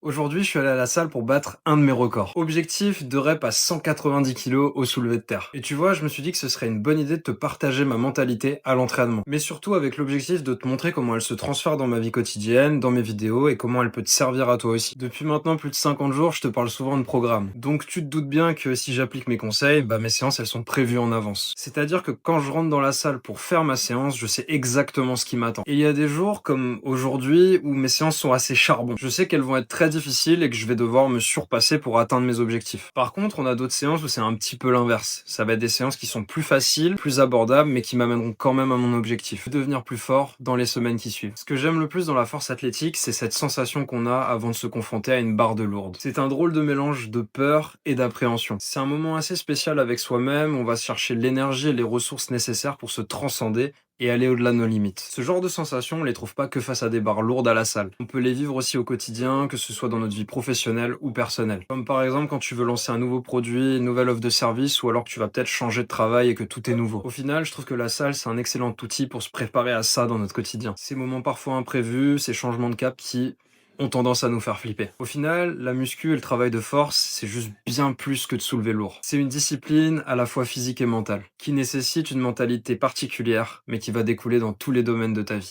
Aujourd'hui, je suis allé à la salle pour battre un de mes records. Objectif de rep à 190 kilos au soulevé de terre. Et tu vois, je me suis dit que ce serait une bonne idée de te partager ma mentalité à l'entraînement. Mais surtout avec l'objectif de te montrer comment elle se transfère dans ma vie quotidienne, dans mes vidéos et comment elle peut te servir à toi aussi. Depuis maintenant plus de 50 jours, je te parle souvent de programme. Donc tu te doutes bien que si j'applique mes conseils, mes séances elles sont prévues en avance. C'est-à-dire que quand je rentre dans la salle pour faire ma séance, je sais exactement ce qui m'attend. Et il y a des jours comme aujourd'hui où mes séances sont assez charbon. Je sais qu'elles vont être très difficiles et que je vais devoir me surpasser pour atteindre mes objectifs. Par contre, on a d'autres séances où c'est un petit peu l'inverse. Ça va être des séances qui sont plus faciles, plus abordables, mais qui m'amèneront quand même à mon objectif. Devenir plus fort dans les semaines qui suivent. Ce que j'aime le plus dans la force athlétique, c'est cette sensation qu'on a avant de se confronter à une barre de lourde. C'est un drôle de mélange de peur et d'appréhension. C'est un moment assez spécial avec soi-même, on va chercher l'énergie et les ressources nécessaires pour se transcender et aller au-delà de nos limites. Ce genre de sensations, on les trouve pas que face à des barres lourdes à la salle. On peut les vivre aussi au quotidien, que ce soit dans notre vie professionnelle ou personnelle. Comme par exemple quand tu veux lancer un nouveau produit, une nouvelle offre de service, ou alors que tu vas peut-être changer de travail et que tout est nouveau. Au final, je trouve que la salle, c'est un excellent outil pour se préparer à ça dans notre quotidien. Ces moments parfois imprévus, ces changements de cap qui ont tendance à nous faire flipper. Au final, la muscu et le travail de force, c'est juste bien plus que de soulever lourd. C'est une discipline à la fois physique et mentale, qui nécessite une mentalité particulière, mais qui va découler dans tous les domaines de ta vie.